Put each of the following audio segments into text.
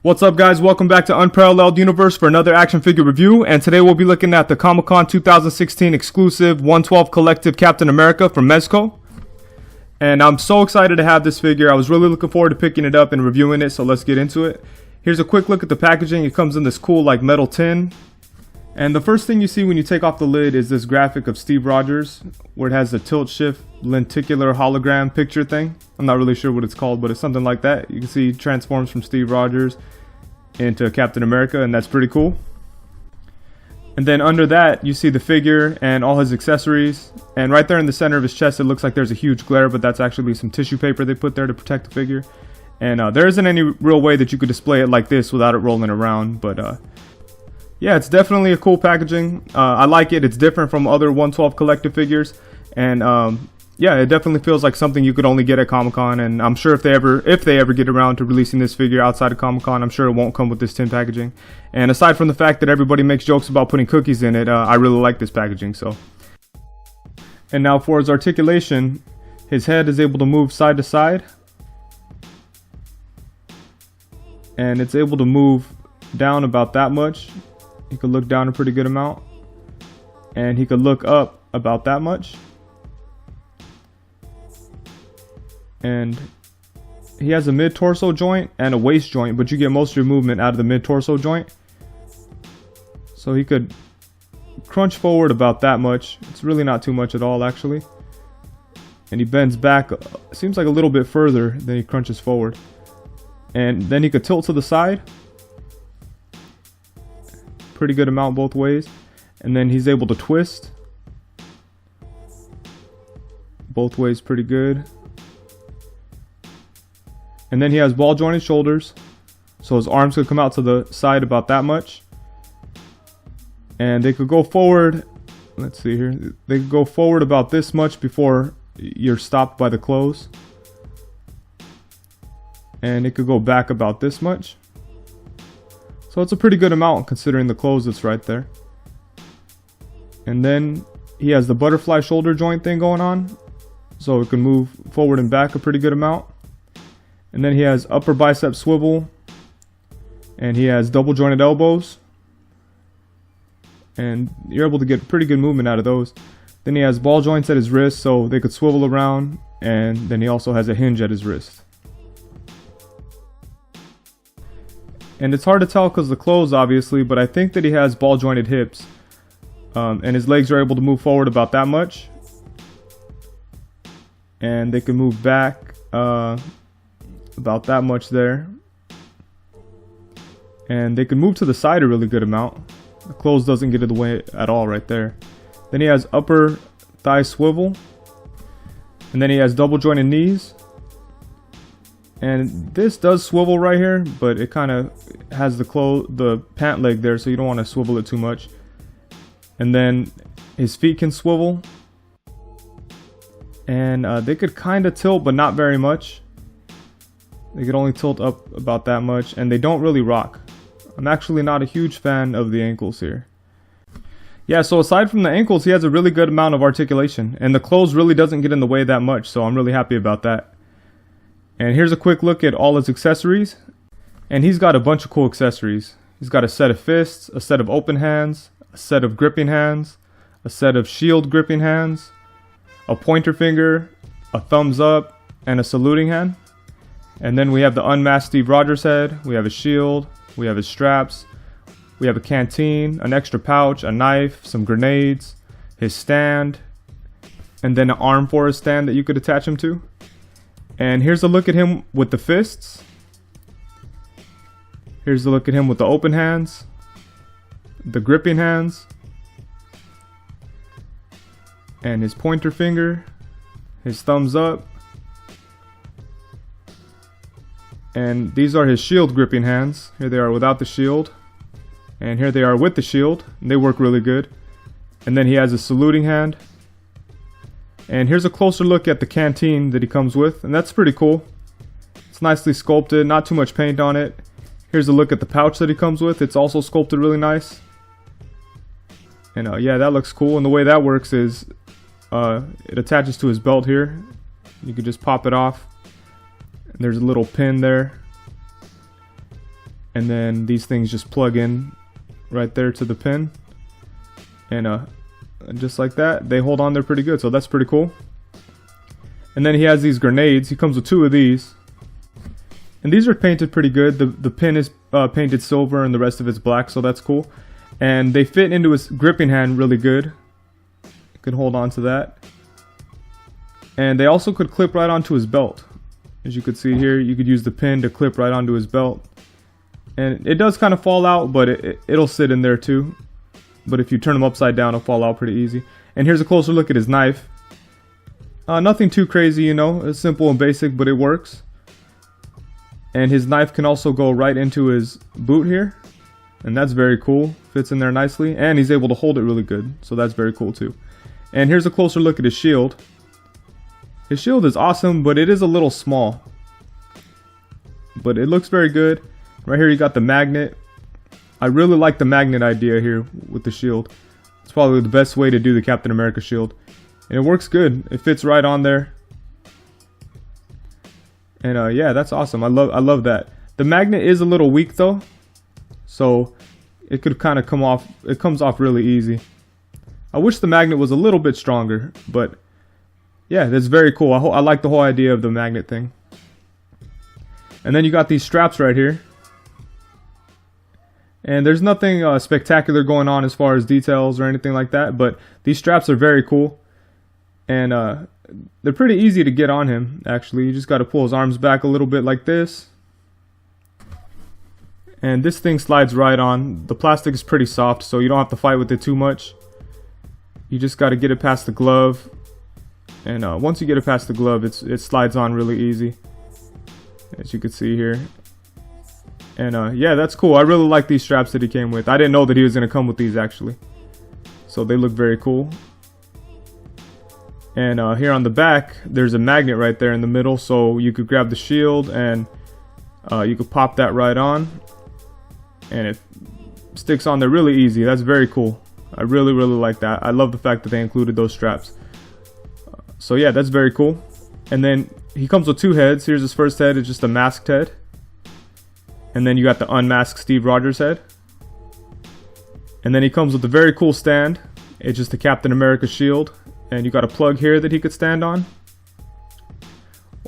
What's up, guys? Welcome back to Unparalleled Universe for another action figure review, and today we'll be looking at the Comic-Con 2016 exclusive 112 Collective Captain America from Mezco. And I'm so excited to have this figure. I was really looking forward to picking it up and reviewing it, so let's get into it. Here's a quick look at the packaging. It comes in this cool like metal tin. And the first thing you see when you take off the lid is this graphic of Steve Rogers, where it has the tilt shift lenticular hologram picture thing. I'm not really sure what it's called, but it's something like that. You can see he transforms from Steve Rogers into Captain America, and that's pretty cool. And then under that you see the figure and all his accessories, and right there in the center of his chest it looks like there's a huge glare, but that's actually some tissue paper they put there to protect the figure. And there isn't any real way that you could display it like this without it rolling around, but yeah, it's definitely a cool packaging. I like it. It's different from other 112 collective figures, and yeah, it definitely feels like something you could only get at Comic-Con. And I'm sure if they ever get around to releasing this figure outside of Comic-Con, I'm sure it won't come with this tin packaging. And aside from the fact that everybody makes jokes about putting cookies in it, I really like this packaging. So, and now for his articulation, his head is able to move side to side, and it's able to move down about that much. He could look down a pretty good amount, and he could look up about that much. And he has a mid-torso joint and a waist joint, but you get most of your movement out of the mid-torso joint. So he could crunch forward about that much. It's really not too much at all, actually. And he bends back, seems like a little bit further than he crunches forward. And then he could tilt to the side. Pretty good amount both ways. And then he's able to twist both ways pretty good. And then he has ball jointed shoulders, so his arms could come out to the side about that much, and they could go forward, let's see here, they could go forward about this much before you're stopped by the clothes, and it could go back about this much. So it's a pretty good amount considering the clothes that's right there. And then he has the butterfly shoulder joint thing going on, so it can move forward and back a pretty good amount. And then he has upper bicep swivel, and he has double jointed elbows, and you're able to get pretty good movement out of those. Then he has ball joints at his wrist, so they could swivel around, and then he also has a hinge at his wrist. And it's hard to tell because of the clothes, obviously, but I think that he has ball jointed hips, and his legs are able to move forward about that much, and they can move back about that much there, and they can move to the side a really good amount. The clothes doesn't get in the way at all right there. Then he has upper thigh swivel, and then he has double jointed knees, and this does swivel right here, but it kind of has the pant leg there, so you don't want to swivel it too much. And then his feet can swivel, and they could kind of tilt, but not very much. They could only tilt up about that much, and they don't really rock. I'm actually not a huge fan of the ankles here. Yeah, so aside from the ankles, he has a really good amount of articulation, and the clothes really doesn't get in the way that much, so I'm really happy about that. And here's a quick look at all his accessories, and he's got a bunch of cool accessories. He's got a set of fists, a set of open hands, a set of gripping hands, a set of shield gripping hands, a pointer finger, a thumbs up, and a saluting hand. And then we have the unmasked Steve Rogers head, we have his shield, we have his straps, we have a canteen, an extra pouch, a knife, some grenades, his stand, and then an arm for his stand that you could attach him to. And here's a look at him with the fists. Here's a look at him with the open hands, the gripping hands, and his pointer finger, his thumbs up. And these are his shield gripping hands. Here they are without the shield, and here they are with the shield, and they work really good. And then he has a saluting hand. And here's a closer look at the canteen that he comes with, and that's pretty cool. It's nicely sculpted, not too much paint on it. Here's a look at the pouch that he comes with. It's also sculpted really nice. And yeah, that looks cool. And the way that works is it attaches to his belt here. You can just pop it off. There's a little pin there. and then these things just plug in right there to the pin, and just like that, they hold on there pretty good, so that's pretty cool. And then he has these grenades. He comes with 2 of these, and these are painted pretty good. The pin is painted silver and the rest of it's black, so that's cool. And they fit into his gripping hand really good. You can hold on to that. And they also could clip right onto his belt. As you could see here, you could use the pin to clip right onto his belt. And it does kind of fall out, but it'll sit in there too. But if you turn them upside down, it'll fall out pretty easy. And here's a closer look at his knife. Nothing too crazy, you know. It's simple and basic, but it works. And his knife can also go right into his boot here. And that's very cool. Fits in there nicely. And he's able to hold it really good. So that's very cool too. And here's a closer look at his shield. His shield is awesome, but it is a little small. But it looks very good. Right here you got the magnet. I really like the magnet idea here with the shield. It's probably the best way to do the Captain America shield. And it works good. It fits right on there. And yeah, that's awesome. I love that. The magnet is a little weak though. So it could kind of come off. It comes off really easy. I wish the magnet was a little bit stronger, but yeah, that's very cool. I like the whole idea of the magnet thing. And then you got these straps right here. And there's nothing spectacular going on as far as details or anything like that, but these straps are very cool. And they're pretty easy to get on him, actually. You just got to pull his arms back a little bit like this. And this thing slides right on. The plastic is pretty soft, so you don't have to fight with it too much. You just got to get it past the glove. And once you get it past the glove, it slides on really easy, as you can see here. And yeah, that's cool. I really like these straps that he came with. I didn't know that he was going to come with these actually. So they look very cool. And here on the back, there's a magnet right there in the middle. So you could grab the shield and you could pop that right on. And it sticks on there really easy. That's very cool. I really like that. I love the fact that they included those straps. So yeah, that's very cool. And then he comes with 2 heads. Here's his first head. It's just a masked head. And then you got the unmasked Steve Rogers head. And then he comes with a very cool stand. It's just the Captain America shield. And you got a plug here that he could stand on.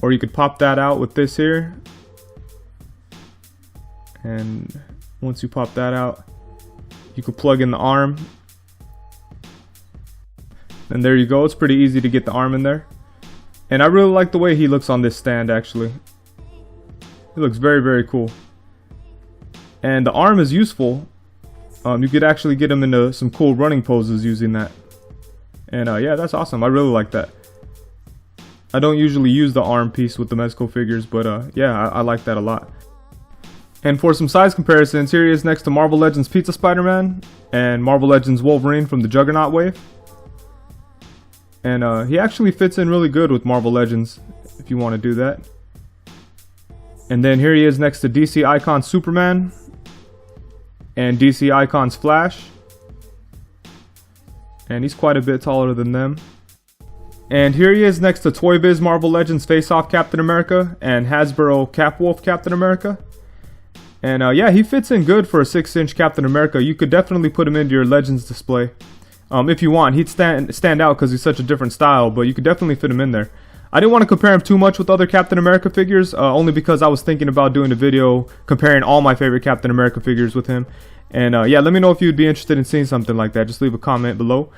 Or you could pop that out with this here. And once you pop that out, you could plug in the arm. And there you go. It's pretty easy to get the arm in there. And I really like the way he looks on this stand actually. He looks very cool. And the arm is useful. You could actually get him into some cool running poses using that. And yeah, that's awesome. I really like that. I don't usually use the arm piece with the Mezco figures, but yeah, I like that a lot. And for some size comparisons, here he is next to Marvel Legends Pizza Spider-Man and Marvel Legends Wolverine from the Juggernaut wave. And he actually fits in really good with Marvel Legends if you want to do that. And then here he is next to DC Icons Superman and DC Icons Flash. And he's quite a bit taller than them. And here he is next to Toy Biz Marvel Legends Face Off Captain America and Hasbro Capwolf Captain America. And yeah, he fits in good for a 6-inch Captain America. You could definitely put him into your Legends display. If you want. He'd stand out because he's such a different style, but you could definitely fit him in there. I didn't want to compare him too much with other Captain America figures, only because I was thinking about doing a video comparing all my favorite Captain America figures with him. And yeah, let me know if you'd be interested in seeing something like that. Just leave a comment below.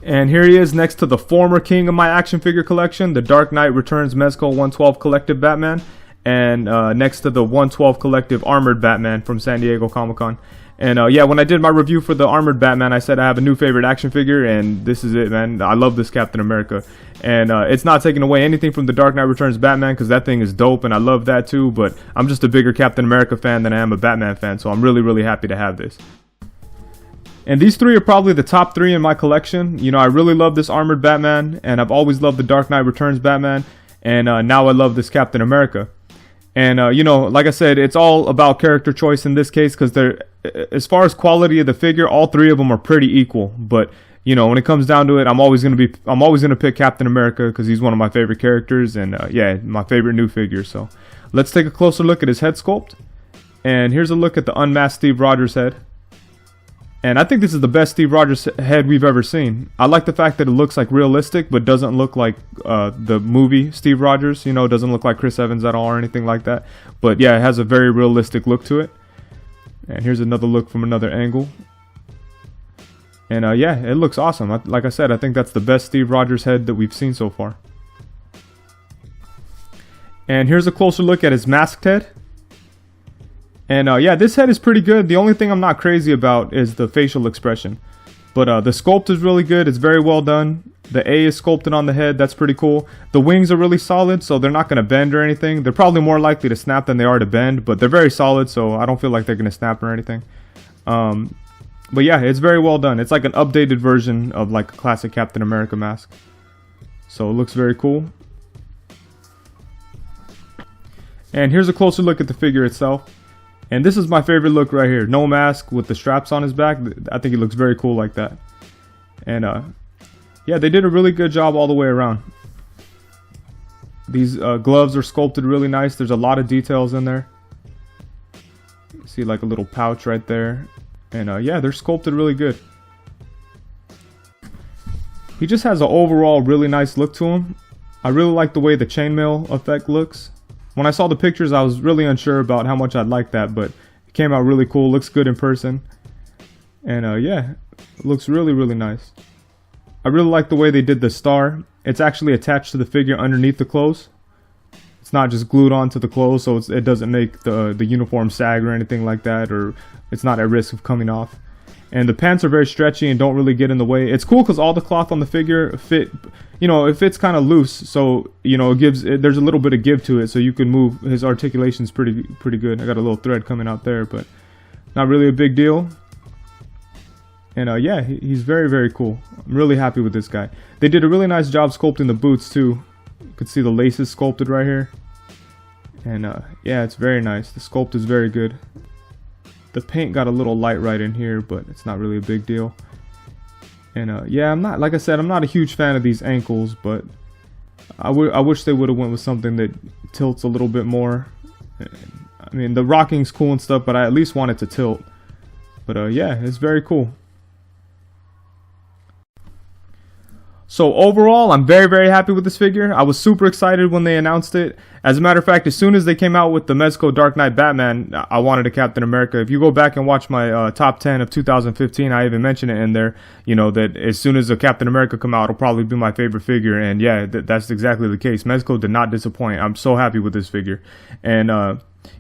And here he is next to the former king of my action figure collection, the Dark Knight Returns Mezco 112 Collective Batman, and next to the 112 Collective Armored Batman from San Diego Comic-Con. And yeah, when I did my review for the Armored Batman, I said I have a new favorite action figure, and this is it, man. I love this Captain America. And it's not taking away anything from the Dark Knight Returns Batman, because that thing is dope, and I love that too, but I'm just a bigger Captain America fan than I am a Batman fan, so I'm really happy to have this. And these 3 are probably the top 3 in my collection. You know, I really love this Armored Batman, and I've always loved the Dark Knight Returns Batman, and now I love this Captain America. And you know, like I said, it's all about character choice in this case, because they're, as far as quality of the figure, all 3 of them are pretty equal. But you know, when it comes down to it, I'm always gonna pick Captain America because he's one of my favorite characters, and yeah, my favorite new figure. So let's take a closer look at his head sculpt. And here's a look at the unmasked Steve Rogers head. And I think this is the best Steve Rogers head we've ever seen. I like the fact that it looks like realistic, but doesn't look like the movie Steve Rogers. You know, doesn't look like Chris Evans at all or anything like that. But yeah, it has a very realistic look to it. And here's another look from another angle. And yeah, it looks awesome. Like I said, I think that's the best Steve Rogers head that we've seen so far. And here's a closer look at his masked head. And yeah, this head is pretty good. The only thing I'm not crazy about is the facial expression. But the sculpt is really good. It's very well done. The A is sculpted on the head. That's pretty cool. The wings are really solid, so they're not going to bend or anything. They're probably more likely to snap than they are to bend, but they're very solid, so I don't feel like they're going to snap or anything. But yeah, it's very well done. It's like an updated version of like a classic Captain America mask. So it looks very cool. And here's a closer look at the figure itself. And this is my favorite look right here. No mask with the straps on his back. I think he looks very cool like that. And yeah, they did a really good job all the way around. These gloves are sculpted really nice. There's a lot of details in there. You see like a little pouch right there. And yeah, they're sculpted really good. He just has an overall really nice look to him. I really like the way the chainmail effect looks. When I saw the pictures, I was really unsure about how much I'd like that, but it came out really cool. Looks good in person. And yeah, it looks really, really nice. I really like the way they did the star. It's actually attached to the figure underneath the clothes. It's not just glued onto the clothes, so it doesn't make the uniform sag or anything like that, or it's not at risk of coming off. And the pants are very stretchy and don't really get in the way. It's cool because all the cloth on the figure fit, you know, it fits kind of loose, so you know there's a little bit of give to it, so you can move. His articulation's pretty good. I got a little thread coming out there, but not really a big deal. And yeah, he's very, very cool. I'm really happy with this guy. They did a really nice job sculpting the boots too. You can see the laces sculpted right here. And yeah, it's very nice. The sculpt is very good. The paint got a little light right in here, but it's not really a big deal. And yeah, like I said, I'm not a huge fan of these ankles, but I wish they would have went with something that tilts a little bit more. I mean, the rocking's cool and stuff, but I at least want it to tilt. But yeah, it's very cool. So overall, I'm very, very happy with this figure. I was super excited when they announced it. As a matter of fact, as soon as they came out with the Mezco Dark Knight Batman, I wanted a Captain America. If you go back and watch my top 10 of 2015, I even mentioned it in there, you know, that as soon as a Captain America come out, it'll probably be my favorite figure. And yeah, that's exactly the case. Mezco did not disappoint. I'm so happy with this figure. And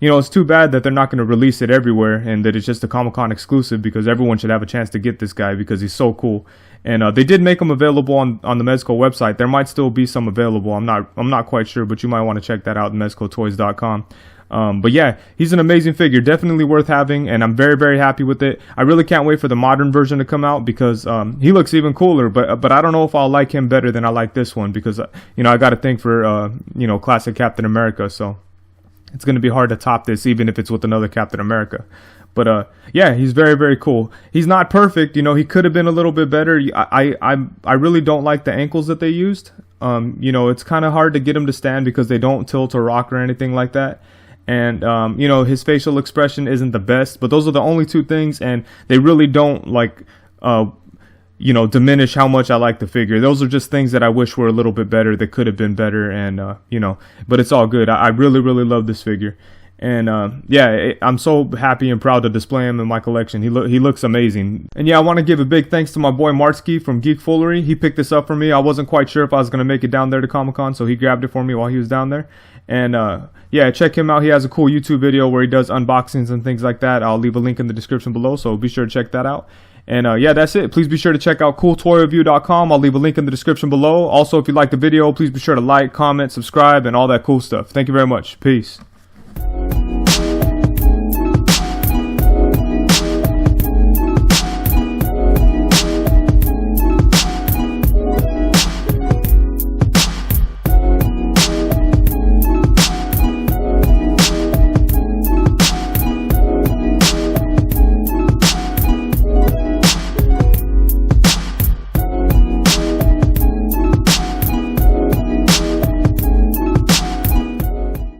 you know, it's too bad that they're not going to release it everywhere and that it's just a Comic-Con exclusive, because everyone should have a chance to get this guy because he's so cool. And they did make them available on the Mezco website. There might still be some available. I'm not quite sure, but you might want to check that out at mezcotoys.com. But yeah, he's an amazing figure, definitely worth having, and I'm very, very happy with it. I really can't wait for the modern version to come out because he looks even cooler. But I don't know if I'll like him better than I like this one, because you know, I got to think for you know, classic Captain America, so it's going to be hard to top this, even if it's with another Captain America. But yeah, he's very, very cool. He's not perfect, you know. He could have been a little bit better. I really don't like the ankles that they used. You know, it's kind of hard to get him to stand because they don't tilt or rock or anything like that. And you know, his facial expression isn't the best. But those are the only two things, and they really don't like you know, diminish how much I like the figure. Those are just things that I wish were a little bit better, that could have been better, and you know, but it's all good. I really, really love this figure. And yeah, I'm so happy and proud to display him in my collection. He looks amazing. And yeah, I want to give a big thanks to my boy Martsky from Geek Foolery. He picked this up for me. I wasn't quite sure if I was going to make it down there to Comic-Con, so he grabbed it for me while he was down there. And yeah, check him out. He has a cool YouTube video where he does unboxings and things like that. I'll leave a link in the description below, so be sure to check that out. And yeah, that's it. Please be sure to check out CoolToyReview.com. I'll leave a link in the description below. Also, if you liked the video, please be sure to like, comment, subscribe, and all that cool stuff. Thank you very much. Peace.